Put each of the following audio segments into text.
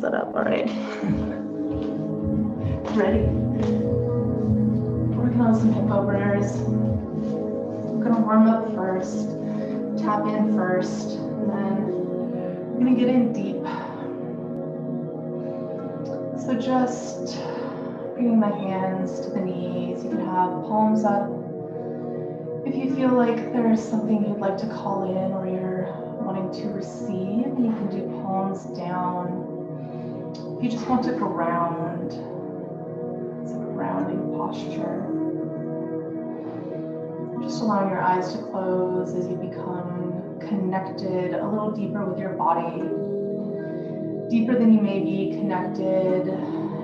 Set up, all right. Ready? Working on some hip openers. I'm gonna warm up first, tap in first, and then I'm gonna get in deep. So just bringing my hands to the knees. You can have palms up. If you feel like there's something you'd like to call in or you're wanting to receive, you can do palms down. If you just want to ground, it's a grounding posture. Just allowing your eyes to close as you become connected a little deeper with your body, deeper than you may be connected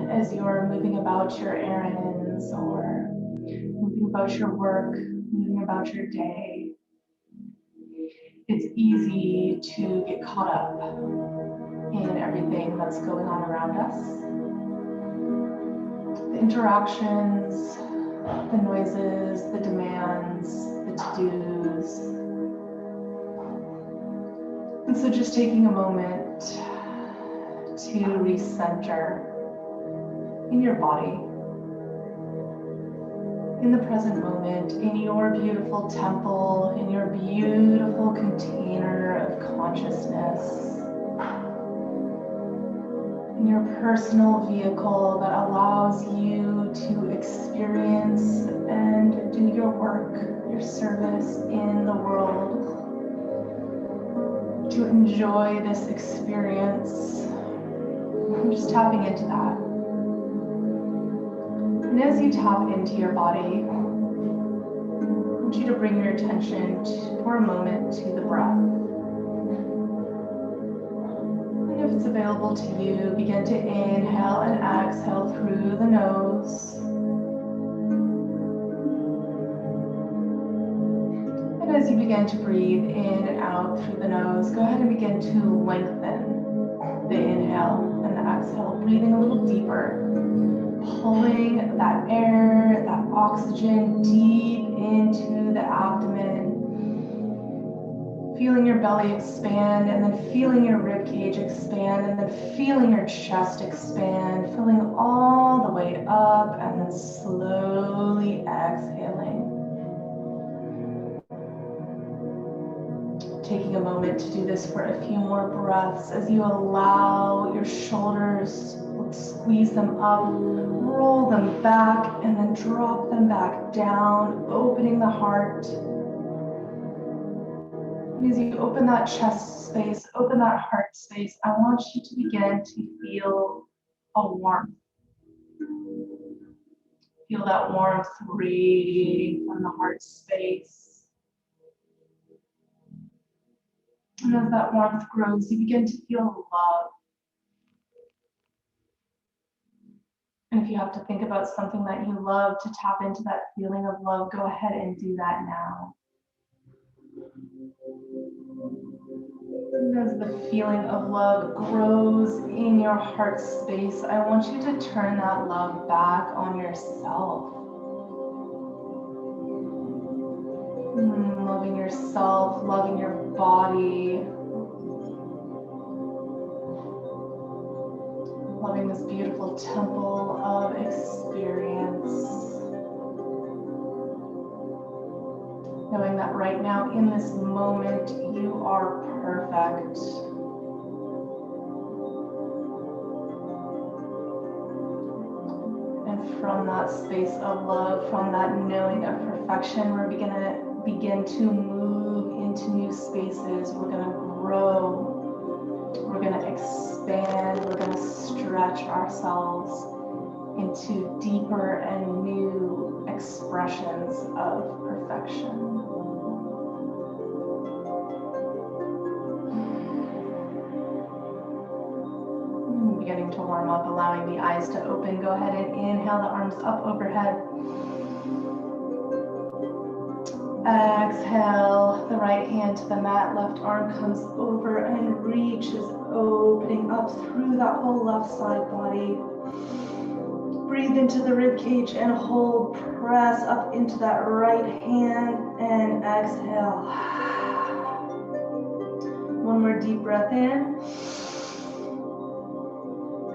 as you're moving about your errands or moving about your work, moving about your day. It's easy to get caught up in everything that's going on around us. The interactions, the noises, the demands, the to-dos. And so just taking a moment to recenter in your body, in the present moment, in your beautiful temple, in your beautiful container of consciousness, in your personal vehicle that allows you to experience and do your work, your service in the world, to enjoy this experience. I'm just tapping into that. And as you tap into your body, I want you to bring your attention for a moment to the breath. And if it's available to you, begin to inhale and exhale through the nose. And as you begin to breathe in and out through the nose, go ahead and begin to lengthen the inhale and the exhale, breathing a little deeper, pulling that air, that oxygen deep into the abdomen, feeling your belly expand, and then feeling your rib cage expand, and then feeling your chest expand, filling all the way up, and then slowly exhaling. Taking a moment to do this for a few more breaths as you allow your shoulders, squeeze them up, roll them back, and then drop them back down, opening the heart. And as you open that chest space, open that heart space, I want you to begin to feel a warmth. Feel that warmth radiating from the heart space. And as that warmth grows, you begin to feel love. And if you have to think about something that you love to tap into that feeling of love, go ahead and do that now. And as the feeling of love grows in your heart space, I want you to turn that love back on yourself. Loving yourself, loving your body, loving this beautiful temple of experience. Knowing that right now in this moment you are perfect. And from that space of love, from that knowing of perfection, we're going to begin to move into new spaces. We're going to grow. We're going to expand. We're going to stretch ourselves into deeper and new expressions of perfection. Beginning to warm up, allowing the eyes to open. Go ahead and inhale, the arms up overhead. Exhale, the right hand to the mat, left arm comes over and reaches, opening up through that whole left side body. Breathe into the rib cage and hold, press up into that right hand and exhale. One more deep breath in.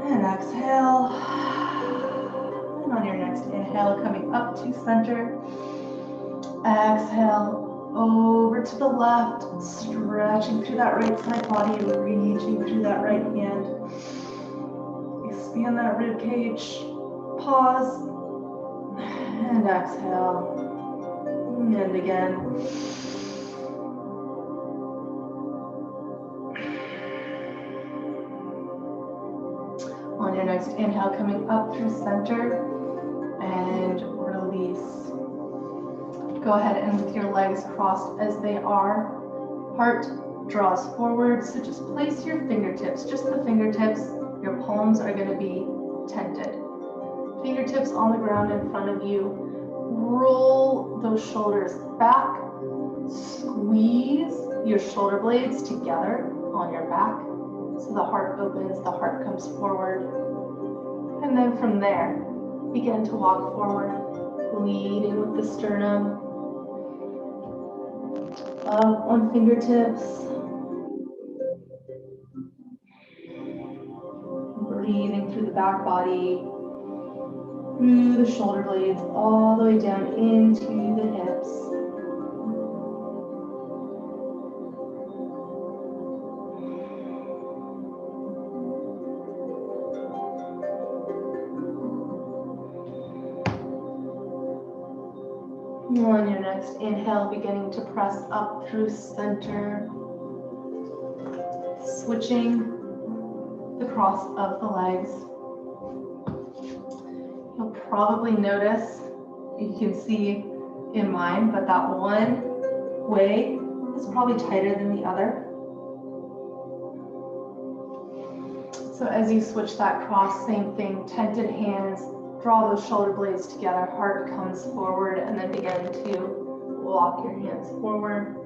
And exhale. And on your next inhale, coming up to center. Exhale, over to the left, stretching through that right side body, reaching through that right hand. Expand that rib cage. Pause. And exhale. And again. On your next inhale, coming up through center and release. Go ahead and with your legs crossed as they are, heart draws forward. So just place your fingertips, just the fingertips. Your palms are going to be tented. Fingertips on the ground in front of you. Roll those shoulders back. Squeeze your shoulder blades together on your back. So the heart opens, the heart comes forward. And then from there, begin to walk forward, leaning with the sternum. Up on fingertips. Breathing through the back body, through the shoulder blades, all the way down into the hips. On your next inhale, beginning to press up through center, switching the cross of the legs. You'll probably notice, you can see in mine, but that one way is probably tighter than the other. So as you switch that cross, same thing, tented hands, draw those shoulder blades together, heart comes forward, and then begin to walk your hands forward.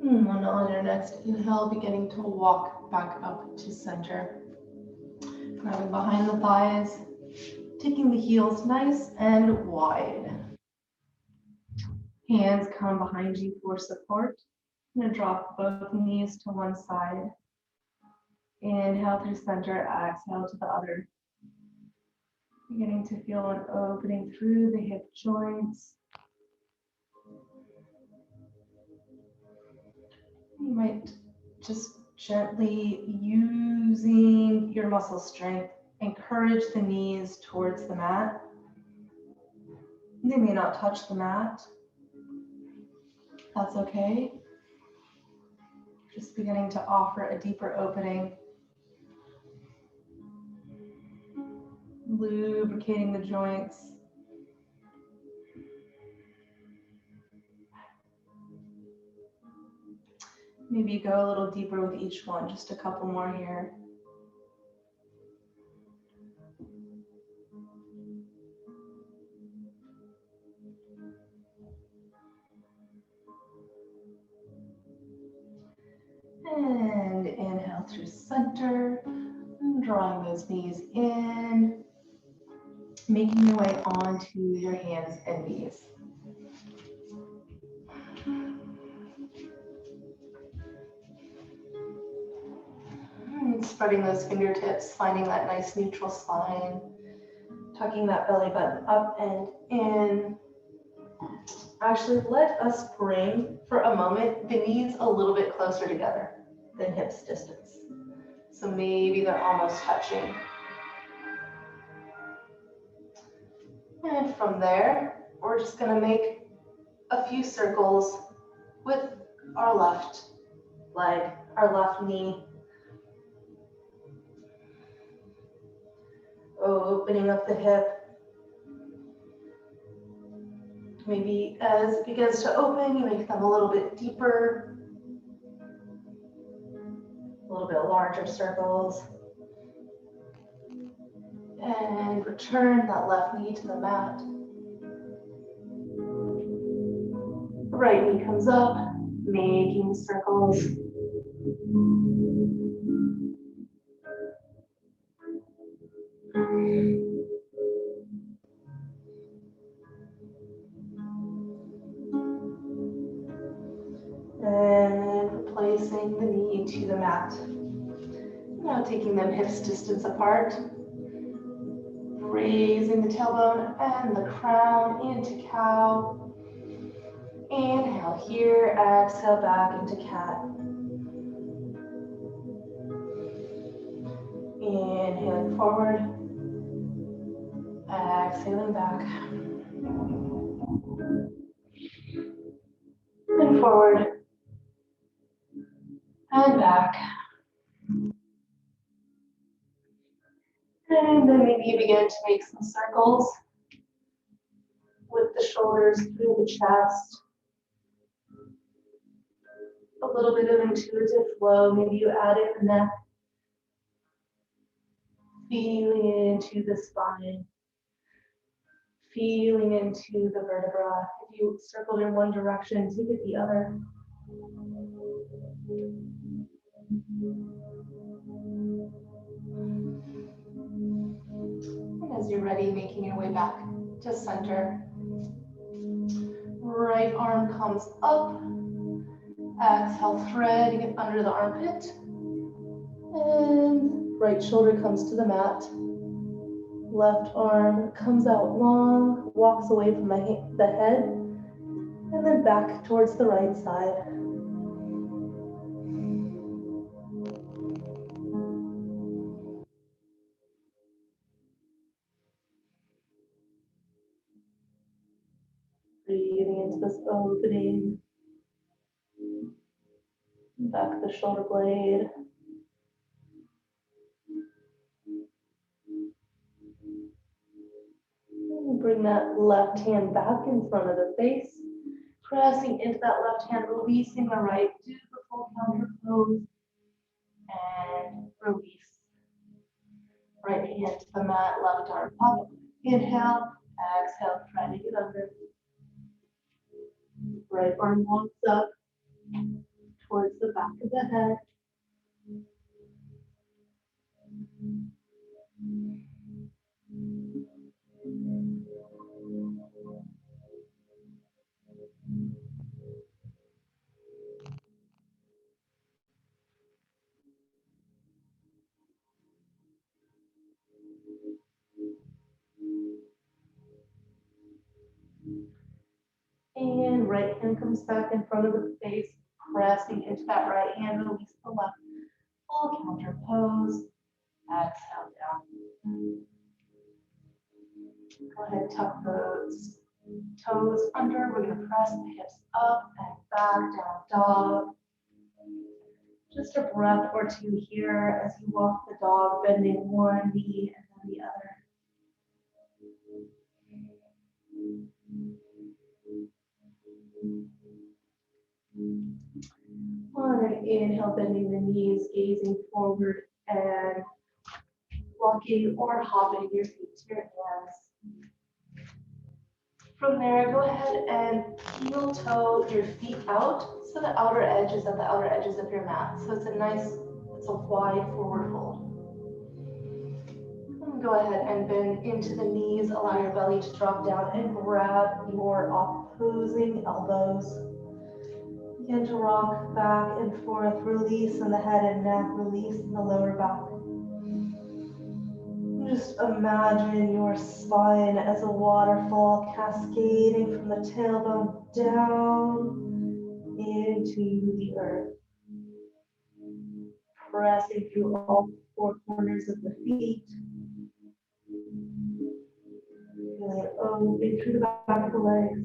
And on your next inhale, beginning to walk back up to center. Grabbing behind the thighs, taking the heels nice and wide. Hands come behind you for support. I'm going to drop both knees to one side. Inhale through center, exhale to the other. Beginning to feel an opening through the hip joints. You might just gently, using your muscle strength, encourage the knees towards the mat. They may not touch the mat. That's okay. Just beginning to offer a deeper opening. Lubricating the joints. Maybe go a little deeper with each one, just a couple more here. And inhale through center, and drawing those knees in, making your way onto your hands and knees. And spreading those fingertips, finding that nice neutral spine, tucking that belly button up and in. Actually, let us bring, for a moment, the knees a little bit closer together than hips distance. So maybe they're almost touching. And from there, we're just going to make a few circles with our left leg, our left knee. Opening up the hip. Maybe as it begins to open, you make them a little bit deeper, a little bit larger circles. And return that left knee to the mat. Right knee comes up, making circles. And replacing the knee to the mat. Now taking them hips distance apart. Raising the tailbone and the crown into cow. Inhale here, exhale back into cat. Inhaling forward, exhaling back. And forward, and back. And then maybe you begin to make some circles with the shoulders through the chest. A little bit of intuitive flow. Maybe you add in the neck. Feeling into the spine. Feeling into the vertebra. If you circled in one direction, take it the other. And as you're ready, making your way back to center. Right arm comes up. Exhale, threading it under the armpit. And right shoulder comes to the mat. Left arm comes out long, walks away from the head, and then back towards the right side. Breathing into this opening. Back the shoulder blade. And bring that left hand back in front of the face. Pressing into that left hand, releasing the right. Do the full counter pose. And release. Right hand to the mat, left arm up. Inhale, exhale, threading it under. Right arm walks up towards the back of the head. And right hand comes back in front of the face, pressing into that right hand, release the left. Full counter pose. Exhale down. Go ahead, tuck those toes under. We're going to press the hips up and back, down dog. Just a breath or two here as you walk the dog, bending one knee and then the other. On an inhale, bending the knees, gazing forward and walking or hopping your feet to your hands. From there, go ahead and heel toe your feet out so the outer edge is at the outer edges of your mat. So it's a wide forward fold. And go ahead and bend into the knees, allow your belly to drop down and grab your opposing elbows. Begin to rock back and forth, release in the head and neck, release in the lower back. Just imagine your spine as a waterfall cascading from the tailbone down into the earth. Pressing through all four corners of the feet. Feeling it open through the back of the legs.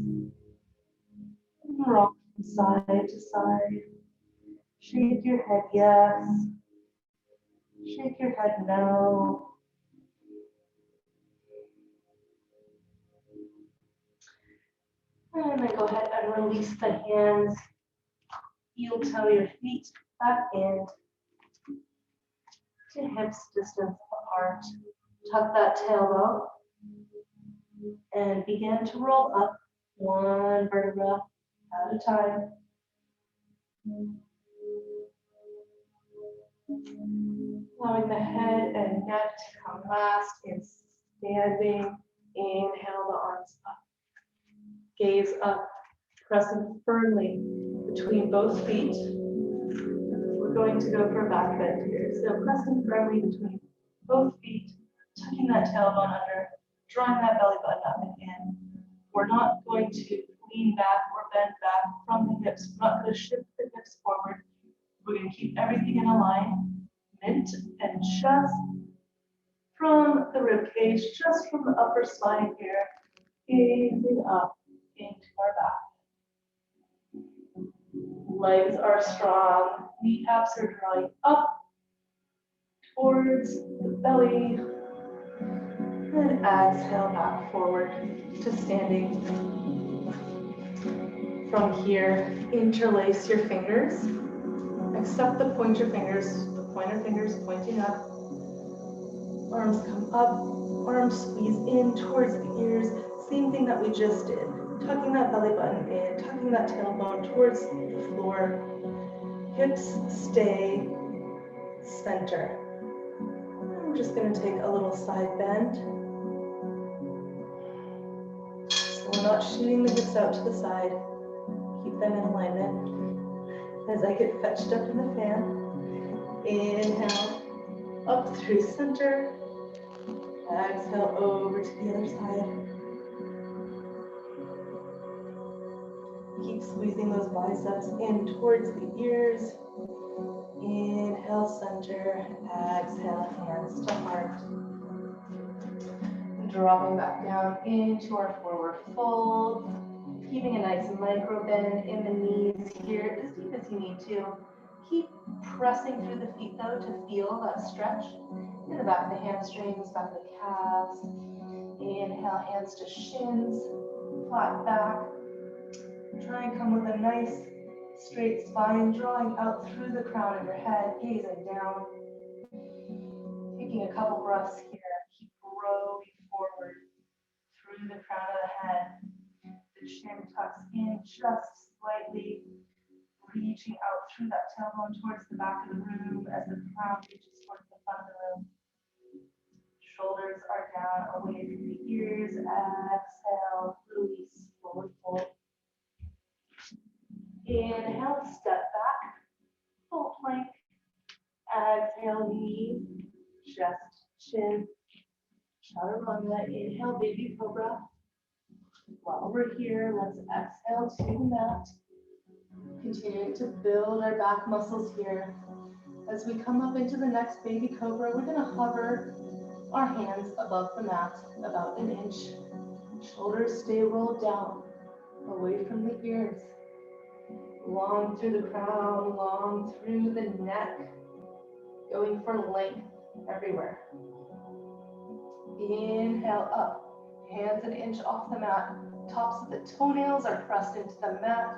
Rock from side to side. Shake your head yes. Shake your head no. And then go ahead and release the hands. Heel toe your feet back in to hips distance apart. Tuck that tailbone and begin to roll up one vertebra at a time. Allowing the head and neck to come last in standing. Inhale the arms up. Gaze up, pressing firmly between both feet. We're going to go for a back bend here. So pressing firmly between both feet, tucking that tailbone under, drawing that belly button up and in. We're not going to lean back or bend back from the hips. We're not going to shift the hips forward. We're going to keep everything in alignment and just from the rib cage, just from the upper spine here, gazing up into our back. Legs are strong, kneecaps are drawing up towards the belly. And exhale back forward to standing. From here, interlace your fingers. Accept the pointer fingers pointing up. Arms come up, arms squeeze in towards the ears. Same thing that we just did. Tucking that belly button in, tucking that tailbone towards the floor. Hips stay center. I'm just going to take a little side bend. So we're not shooting the hips out to the side. Keep them in alignment. As I get fetched up in the fan. Inhale, up through center. Exhale over to the other side. Keep squeezing those biceps in towards the ears. Inhale, center. Exhale, hands to heart. Dropping back down into our forward fold. Keeping a nice micro bend in the knees here, as deep as you need to. Keep pressing through the feet though to feel that stretch in the back of the hamstrings, back of the calves. Inhale, hands to shins, flat back. Try and come with a nice straight spine, drawing out through the crown of your head, gazing down. Taking a couple breaths here. Keep growing forward through the crown of the head. The chin tucks in just slightly, reaching out through that tailbone towards the back of the room as the crown reaches towards the front of the room. Shoulders are down away from the ears. Exhale, release, forward fold. Inhale, step back, full plank. Exhale, knees, chest, chin, chaturanga. Inhale, baby cobra. While we're here, let's exhale to the mat. Continuing to build our back muscles here. As we come up into the next baby cobra, we're going to hover our hands above the mat about an inch. Shoulders stay rolled down, away from the ears. Long through the crown, long through the neck. Going for length everywhere. Inhale up. Hands an inch off the mat. Tops of the toenails are pressed into the mat.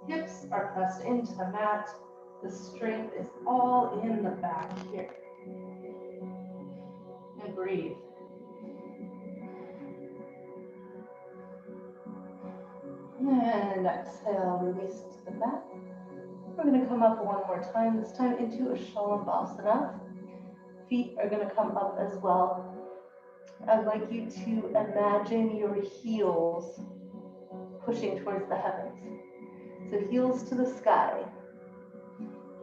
Hips are pressed into the mat. The strength is all in the back here. And breathe. And exhale, release to the back. We're going to come up one more time, this time into a Shalabhasana. Feet are going to come up as well. I'd like you to imagine your heels pushing towards the heavens. So heels to the sky.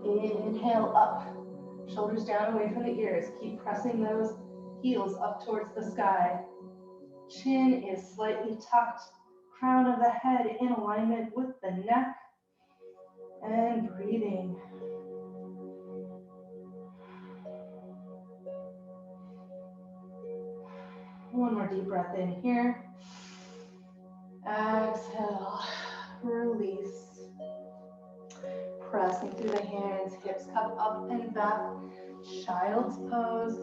Inhale up. Shoulders down away from the ears. Keep pressing those heels up towards the sky. Chin is slightly tucked. Crown of the head in alignment with the neck. And breathing. One more deep breath in here. Exhale. Release. Pressing through the hands, hips cup up and back. Child's pose,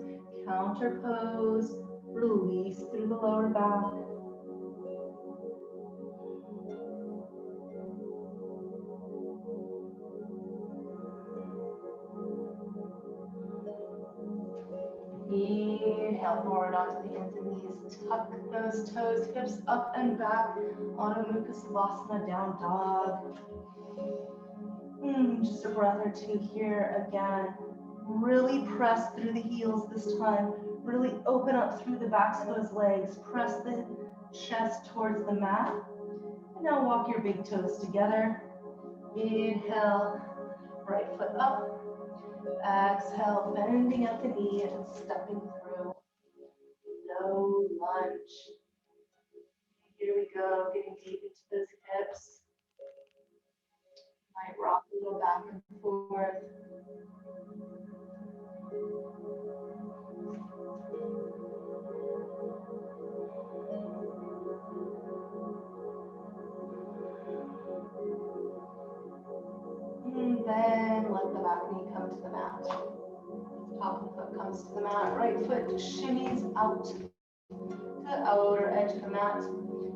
counter pose. Release through the lower back. Inhale, out forward onto the ends of knees. Tuck those toes, hips up and back. Adho Mukha Savasana, down dog. Just a breath or two here again. Really press through the heels this time. Really open up through the backs of those legs. Press the chest towards the mat. And now walk your big toes together. Inhale, right foot up. Exhale, bending at the knee and stepping through. Low lunge. Here we go, getting deep into those hips. Might rock a little back and forth. And then let the back knee come to the mat. Top of the foot comes to the mat. Right foot shimmies out to the outer edge of the mat.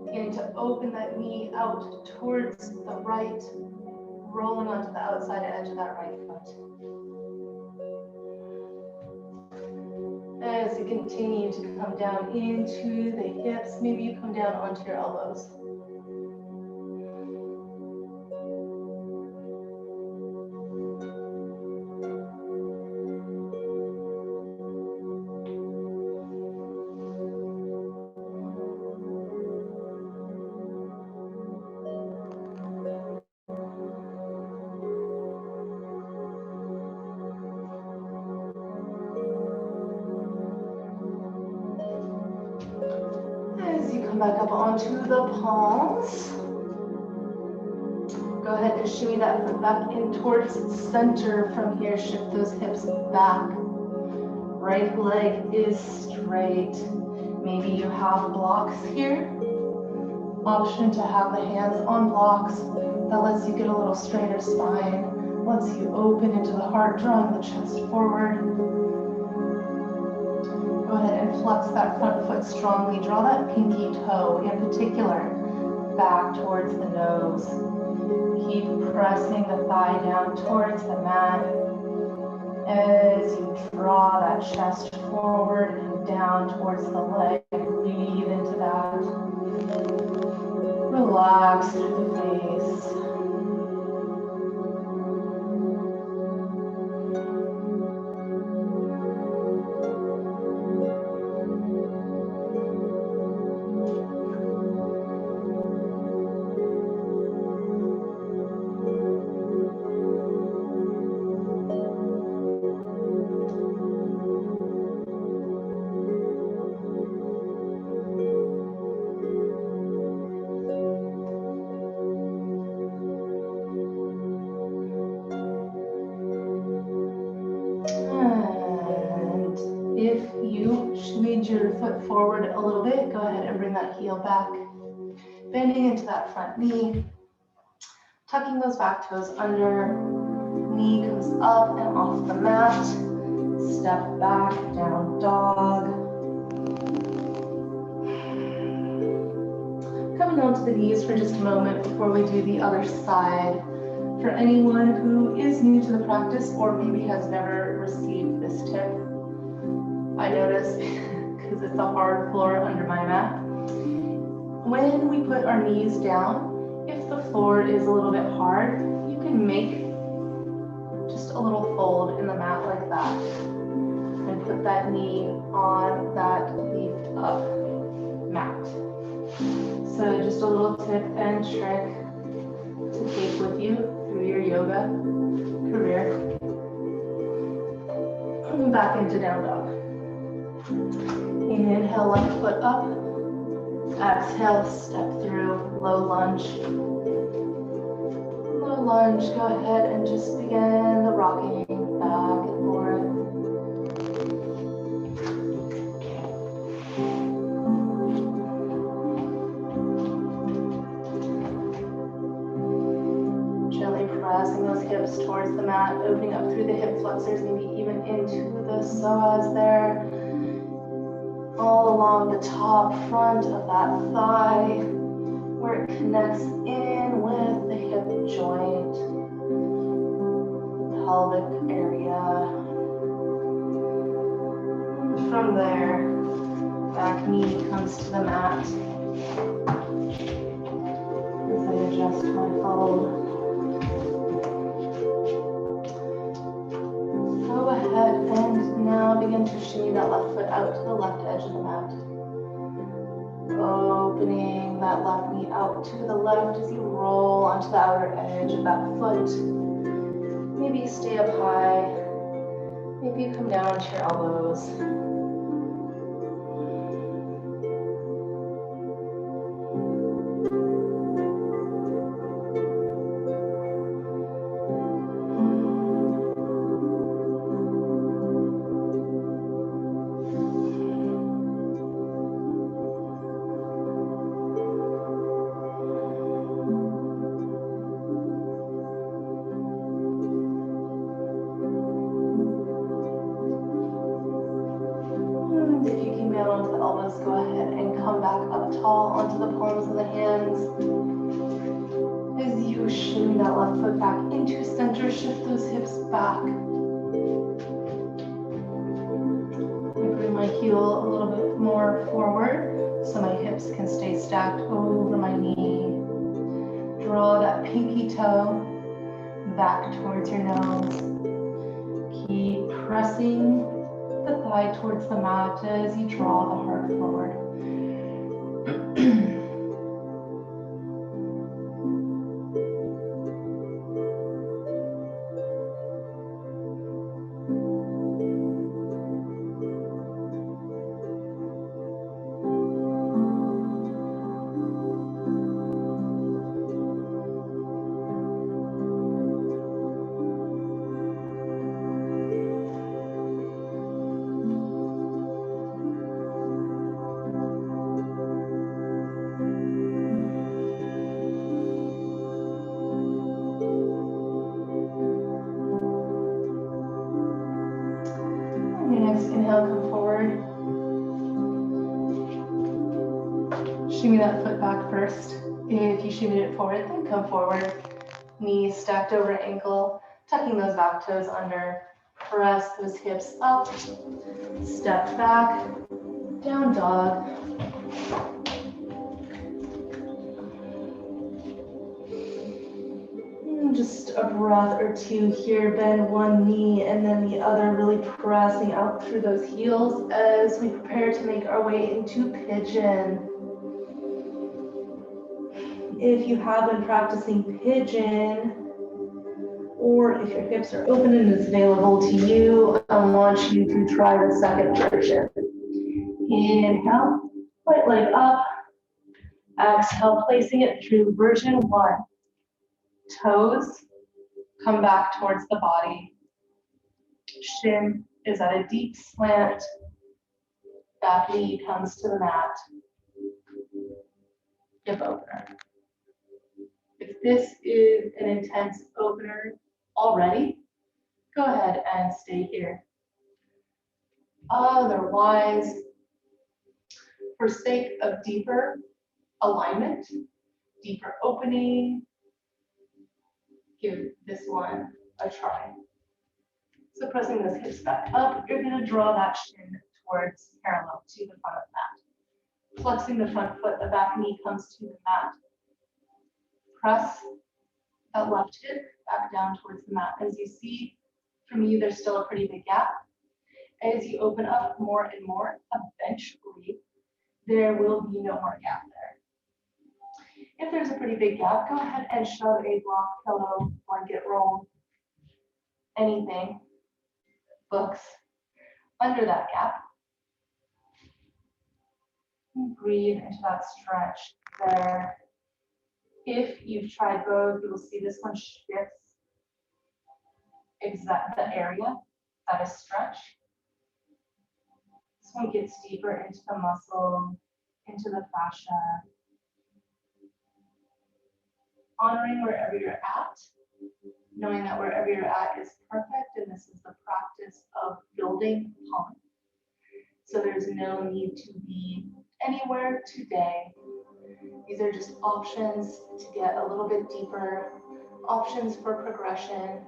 Beginning to open that knee out towards the right, rolling onto the outside edge of that right foot. As you continue to come down into the hips, maybe you come down onto your elbows. Back up onto the palms. Go ahead and shimmy that foot back in towards center from here. Shift those hips back. Right leg is straight. Maybe you have blocks here. Option to have the hands on blocks. That lets you get a little straighter spine. Lets you open into the heart, drawing the chest forward. Go ahead and flex that front foot strongly. Draw that pinky toe in particular back towards the nose. Keep pressing the thigh down towards the mat as you draw that chest forward and down towards the leg. Breathe into that. Relax through the face. If you shimmied your foot forward a little bit, go ahead and bring that heel back. Bending into that front knee. Tucking those back toes under. Knee comes up and off the mat. Step back, down dog. Coming onto the knees for just a moment before we do the other side. For anyone who is new to the practice or maybe has never received this tip, I notice, because it's a hard floor under my mat, when we put our knees down, if the floor is a little bit hard, you can make just a little fold in the mat like that and put that knee on that lift up mat. So just a little tip and trick to take with you through your yoga career. And back into down dog. Inhale, left foot up. Exhale, step through, low lunge. Low lunge, go ahead and just begin the rocking back and forth. Gently pressing those hips towards the mat, opening up through the hip flexors, maybe even into the psoas there. All along the top front of that thigh, where it connects in with the hip joint, pelvic area. From there, comes to the mat. As I adjust my fold. Go ahead and now begin to shimmy that left foot out to the left edge of the mat. Opening that left knee out to the left as you roll onto the outer edge of that foot. Maybe stay up high. Maybe you come down to your elbows. If you came down onto the elbows, go ahead and come back up tall onto the palms of the hands. As you shimmy that left foot back into center, shift those hips back. I bring my heel a little bit more forward so my hips can stay stacked over my knee. Draw that pinky toe back towards your nose. Keep pressing the thigh towards the mat as you draw the heart forward. Inhale, come forward. Shimmy that foot back first. If you shimmy it forward, then come forward. Knees stacked over ankle, tucking those back toes under. Press those hips up. Step back, down dog. Just a breath or two here. Bend one knee and then the other, really pressing out through those heels as we prepare to make our way into pigeon. If you have been practicing pigeon, or if your hips are open and it's available to you, I want you to try the second version. Inhale, right leg up. Exhale, placing it through version 1. Toes come back towards the body. Shin is at a deep slant. Back knee comes to the mat. Hip opener. If this is an intense opener already, go ahead and stay here. Otherwise, for sake of deeper alignment, deeper opening, give this one a try. So pressing those hips back up, you're going to draw that shin towards parallel to the front of the mat. Flexing the front foot, the back knee comes to the mat. Press that left hip back down towards the mat. As you see, from you, there's still a pretty big gap. As you open up more and more, eventually, there will be no more gap there. If there's a pretty big gap, go ahead and shove a block, pillow, blanket roll, anything, books, under that gap. And breathe into that stretch there. If you've tried both, you will see this one shifts the area that is stretched. This one gets deeper into the muscle, into the fascia. Honoring wherever you're at, knowing that wherever you're at is perfect, and this is the practice of building upon. So there's no need to be anywhere today. These are just options to get a little bit deeper, options for progression,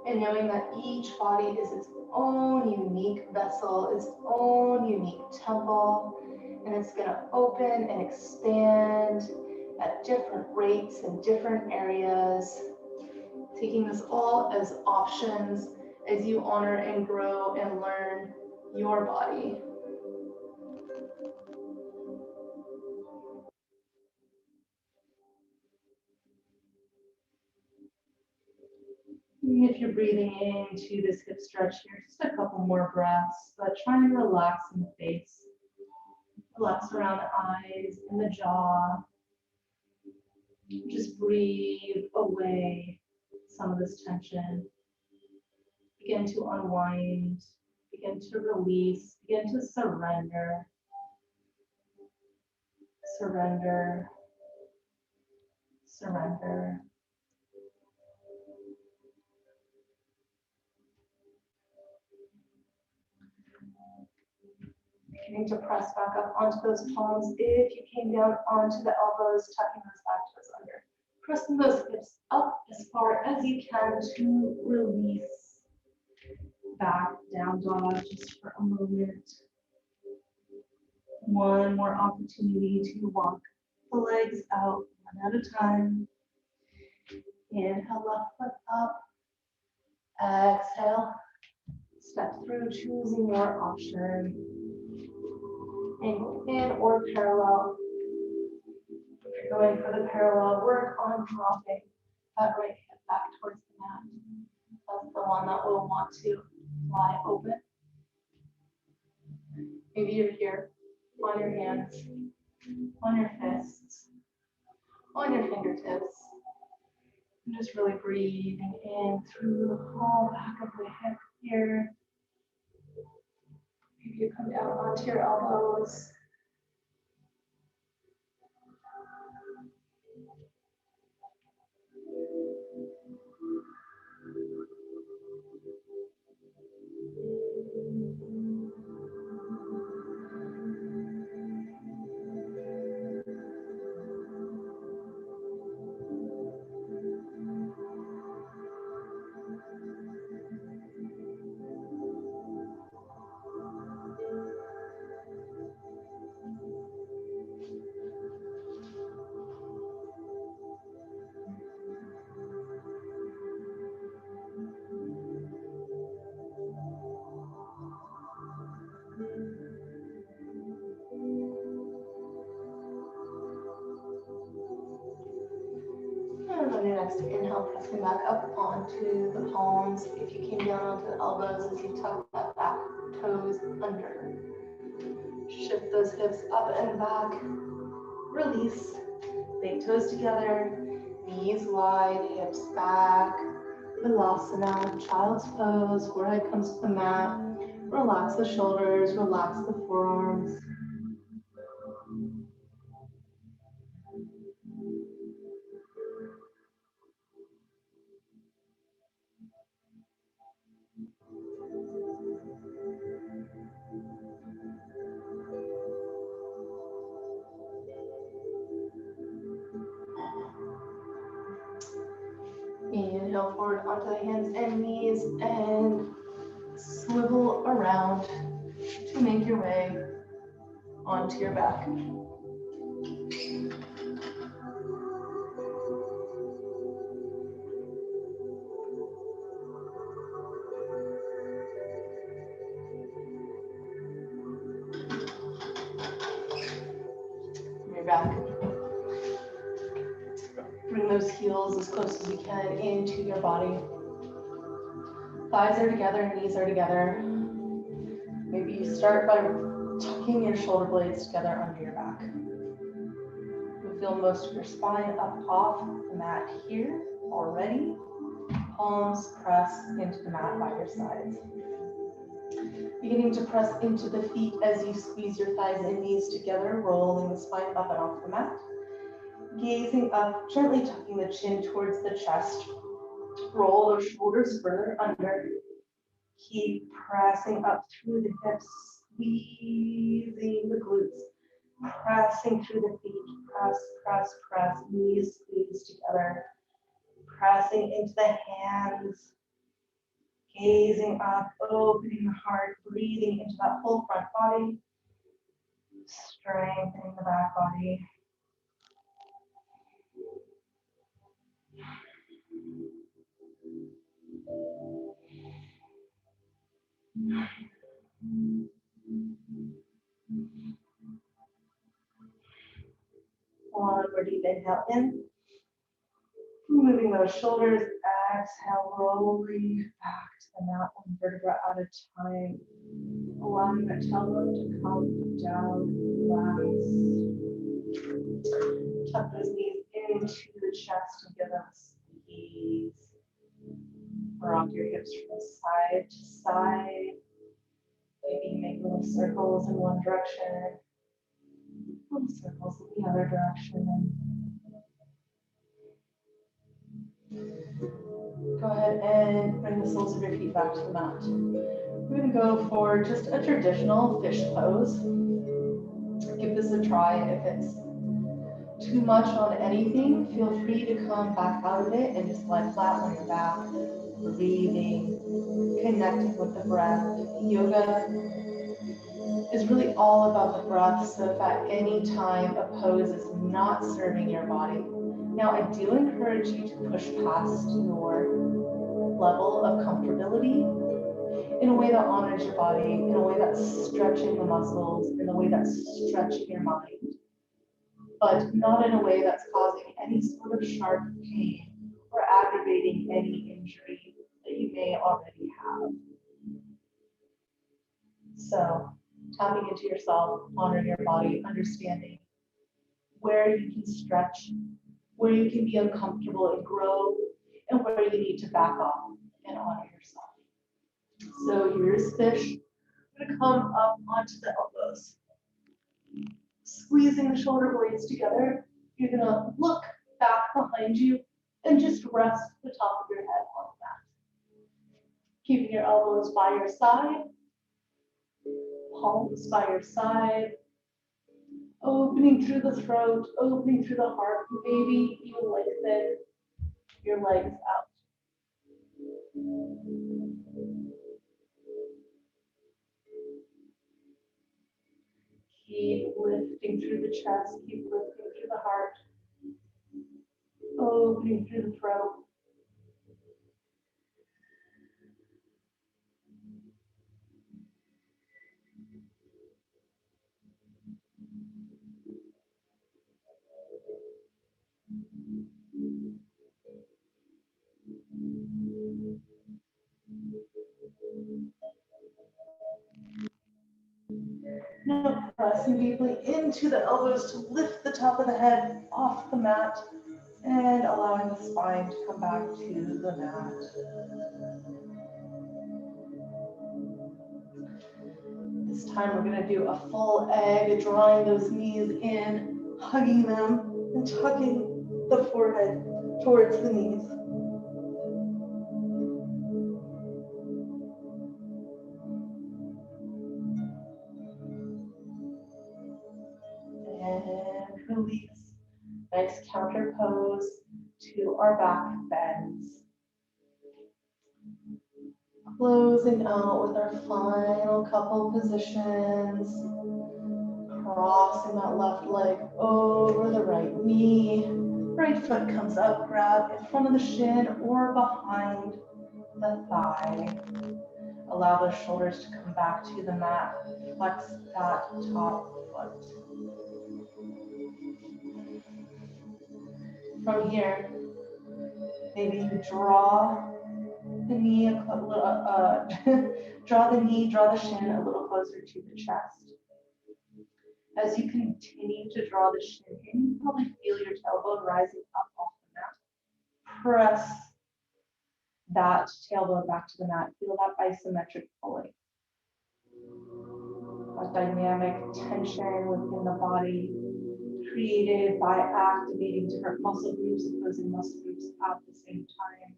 and knowing that each body is its own unique vessel, its own unique temple, And it's going to open and expand at different rates in different areas, taking this all as options as you honor and grow and learn your body. If you're breathing into this hip stretch here, just a couple more breaths, but trying to relax in the face. Relax around the eyes and the jaw. Just breathe away some of this tension. Begin to unwind, begin to release, begin to surrender. Surrender, surrender. Beginning to press back up onto those palms. If you came down onto the elbows, tucking those back toes under. Pressing those hips up as far as you can to release. Back down dog just for a moment. One more opportunity to walk the legs out one at a time. Inhale, left foot up. Exhale, step through, choosing your option. Angle in or parallel. If you're going for the parallel, work on dropping that right hip back towards the mat. That's the one that will want to lie open. Maybe you're here on your hands, on your fists, on your fingertips. And just really breathing in through the whole back of the hip here. Maybe you come down onto your elbows. And on your next inhale, pressing back up onto the palms. If you came down onto the elbows as you tuck that back toes under. Shift those hips up and back. Release. Big toes together. Knees wide, hips back. Vilasana, child's pose. Forehead comes to the mat. Relax the shoulders, relax the forearms. Inhale forward onto the hands and knees and swivel around to make your way onto your back. Your back. Bring those heels as close as you can into your body. Thighs are together, knees are together. Maybe you start by tucking your shoulder blades together under your back. You feel most of your spine up off the mat here already. Palms press into the mat by your sides. Beginning to press into the feet as you squeeze your thighs and knees together, rolling the spine up and off the mat. Gazing up, gently tucking the chin towards the chest. Roll those shoulders further under. Keep pressing up through the hips, squeezing the glutes, pressing through the feet. Press, press, press, knees squeeze together. Pressing into the hands. Gazing up, opening the heart, breathing into that whole front body. Strengthening the back body. One more deep inhale in. Moving those shoulders. Exhale, rolling back to the mat, one vertebra at a time. Allowing that tailbone to come down last. Tuck those knees into the chest and give them a squeeze. Rock your hips from side to side. Maybe make little circles in one direction, little circles in the other direction. Go ahead and bring the soles of your feet back to the mat. We're going to go for just a traditional fish pose. Give this a try. If it's too much on anything, feel free to come back out of it and just lie flat on your back, breathing, connecting with the breath. Yoga is really all about the breath, so if at any time a pose is not serving your body. Now, I do encourage you to push past your level of comfortability in a way that honors your body, in a way that's stretching the muscles, in a way that's stretching your mind, but not in a way that's causing any sort of sharp pain or aggravating any injury that you may already have. So, tapping into yourself, honoring your body, understanding where you can stretch, where you can be uncomfortable and grow, and where you need to back off and honor yourself. So here's fish. I'm going to come up onto the elbows. Squeezing the shoulder blades together. You're going to look back behind you and just rest the top of your head on the mat. Keeping your elbows by your side, palms by your side, opening through the throat, opening through the heart. Maybe you lengthen your legs out. Keep lifting through the chest, keep lifting through the heart, opening through the throat. Now pressing deeply into the elbows to lift the top of the head off the mat and allowing the spine to come back to the mat. This time we're going to do a full egg, drawing those knees in, hugging them, and tucking the forehead towards the knees. And release. Nice counter pose to our back bends. Closing out with our final couple positions. Crossing that left leg over the right knee. Right foot comes up, grab in front of the shin or behind the thigh. Allow those shoulders to come back to the mat. Flex that top foot. From here, maybe you draw the knee, draw the shin a little closer to the chest. As you continue to draw the shin in, you probably feel your tailbone rising up off the mat. Press that tailbone back to the mat. Feel that isometric pulling. A dynamic tension within the body created by activating different muscle groups, opposing muscle groups at the same time.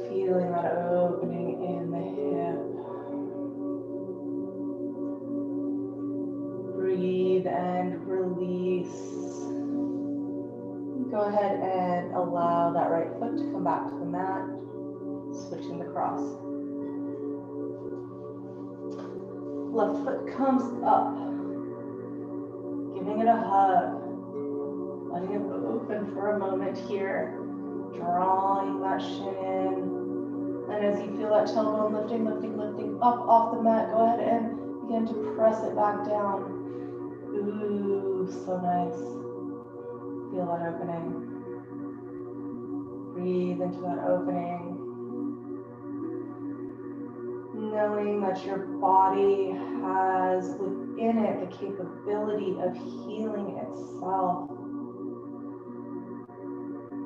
Feeling that opening in the hip. Breathe and release. Go ahead and allow that right foot to come back to the mat, switching the cross. Left foot comes up, giving it a hug, letting it open for a moment here, drawing that shin in. And as you feel that tailbone lifting, lifting, lifting up off the mat, go ahead and begin to press it back down. Ooh, so nice. Feel that opening. Breathe into that opening. Knowing that your body has within it the capability of healing itself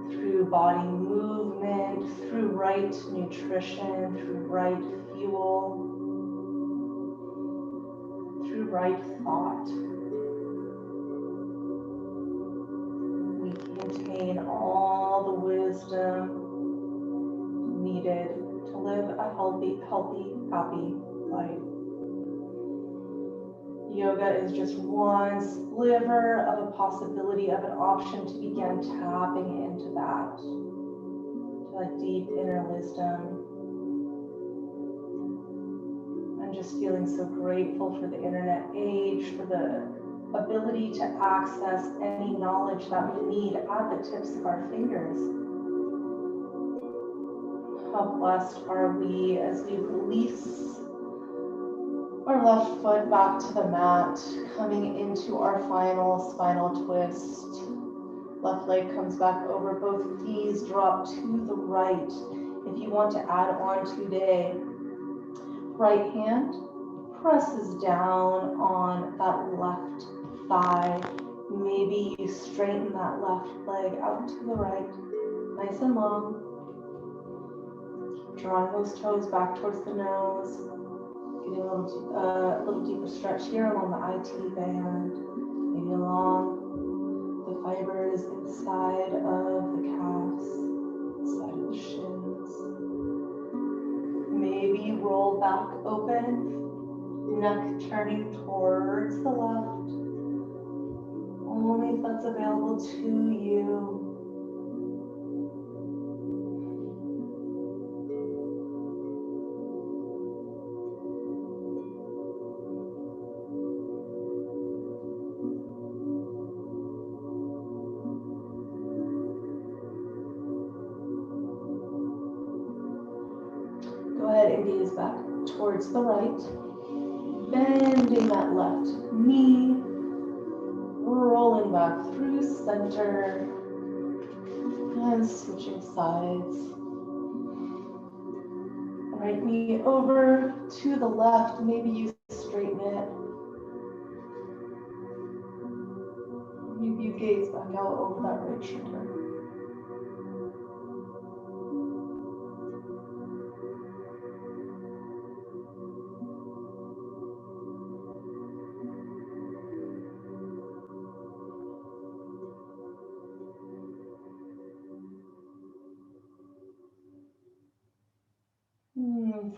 through body movement, through right nutrition, through right fuel, through right thought. We contain all the wisdom needed to live a healthy, happy life. Yoga is just one sliver of a possibility, of an option to begin tapping into that deep inner wisdom. I'm just feeling so grateful for the internet age, for the ability to access any knowledge that we need at the tips of our fingers. How blessed are we as we release our left foot back to the mat, coming into our final spinal twist. Left leg comes back over, both knees drop to the right. If you want to add on today, right hand presses down on that left thigh. Maybe you straighten that left leg out to the right, nice and long. Drawing those toes back towards the nose. Getting a little deeper stretch here along the IT band, maybe along the fibers inside of the calves, inside of the shins. Maybe roll back open, neck turning towards the left, only if that's available to you. Go ahead and gaze back towards the right, bending that left knee, rolling back through center, and switching sides. Right knee over to the left, maybe you straighten it. Maybe you gaze back out over that right shoulder.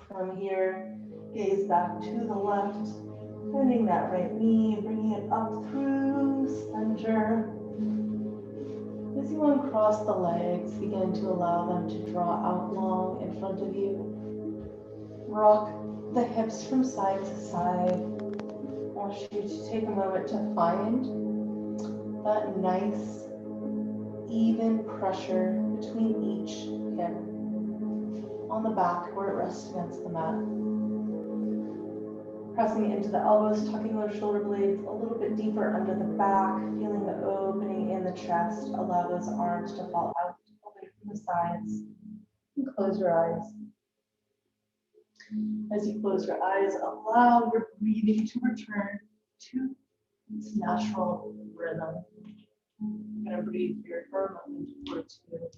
From here, gaze back to the left, bending that right knee, bringing it up through center. As you uncross the legs, begin to allow them to draw out long in front of you. Rock the hips from side to side. I want you to take a moment to find that nice, even pressure between each hip on the back where it rests against the mat. Pressing into the elbows, tucking those shoulder blades a little bit deeper under the back, feeling the opening in the chest. Allow those arms to fall out away from the sides. And close your eyes. As you close your eyes, allow your breathing to return to its natural rhythm. I'm going to breathe here for a moment or two.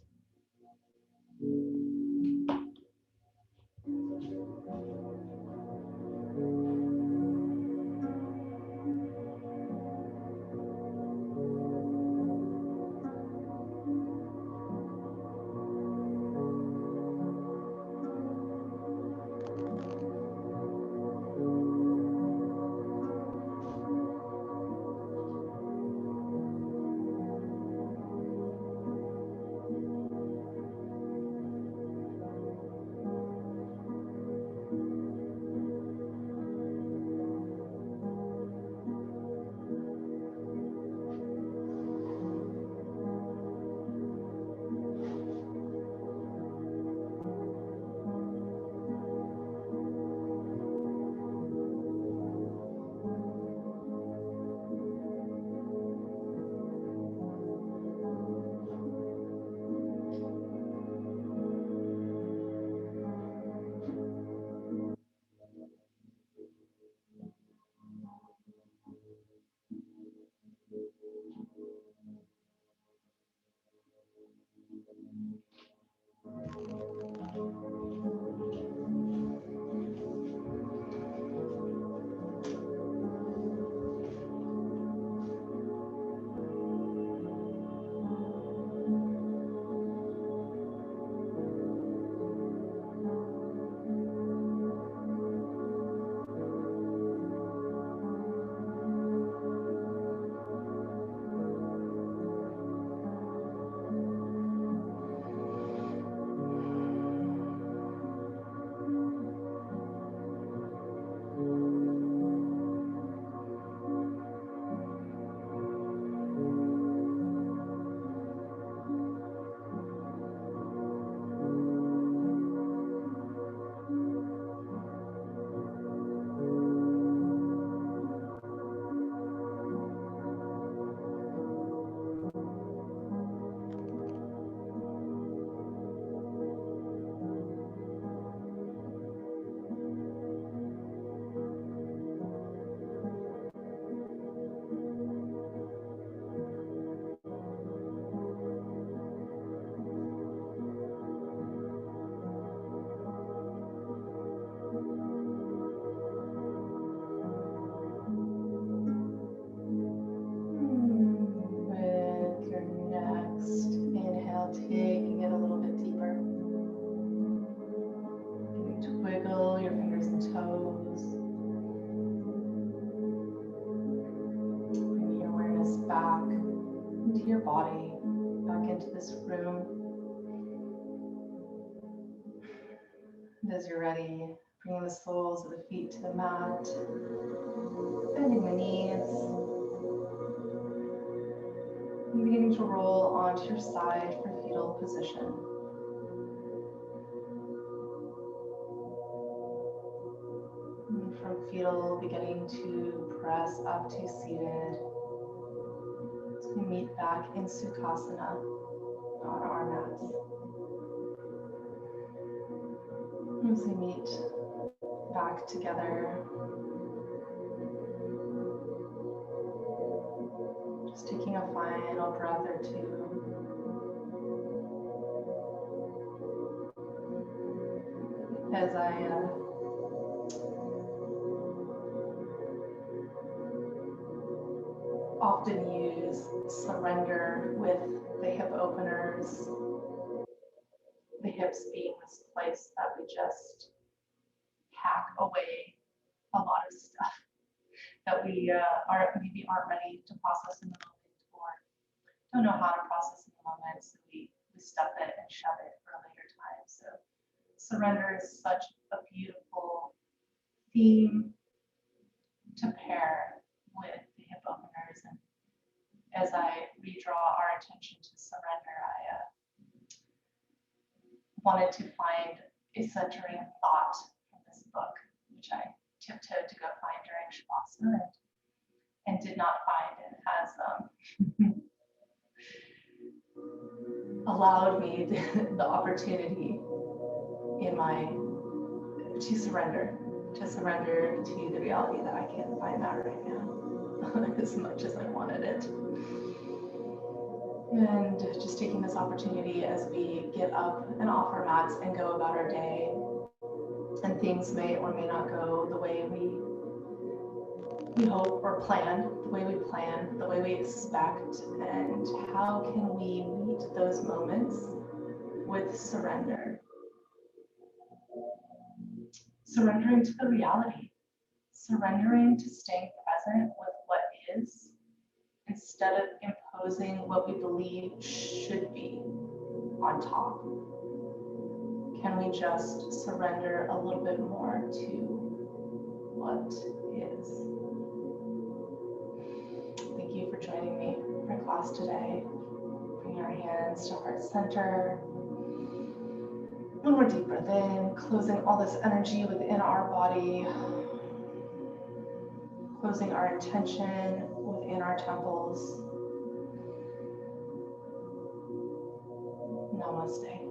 your body, back into this room. And as you're ready, bringing the soles of the feet to the mat, bending the knees, and beginning to roll onto your side for fetal position. And from fetal, beginning to press up to seated. As we meet back in Sukhasana on our mats. As we meet back together, just taking a final breath or two. As I often use surrender with the hip openers, the hips being this place that we just pack away a lot of stuff that we maybe aren't ready to process in the moment or don't know how to process in the moment, so we stuff it and shove it for a later time. So surrender is such a beautiful theme to pair with the hip openers. And as I redraw our attention to surrender, I wanted to find a centering thought from this book, which I tiptoed to go find during Shavasana and did not find, and has allowed me the opportunity in to surrender to the reality that I can't find that right now as much as I wanted it. And just taking this opportunity as we get up and off our mats and go about our day, and things may or may not go the way we hope or plan, the way we plan, the way we expect, and how can we meet those moments with surrender? Surrendering to the reality, surrendering to staying present with what is, instead of imposing what we believe should be on top. Can we just surrender a little bit more to what is? Thank you for joining me for class today. Bring our hands to heart center. One more deep breath in, closing all this energy within our body, closing our intention within our temples. Namaste.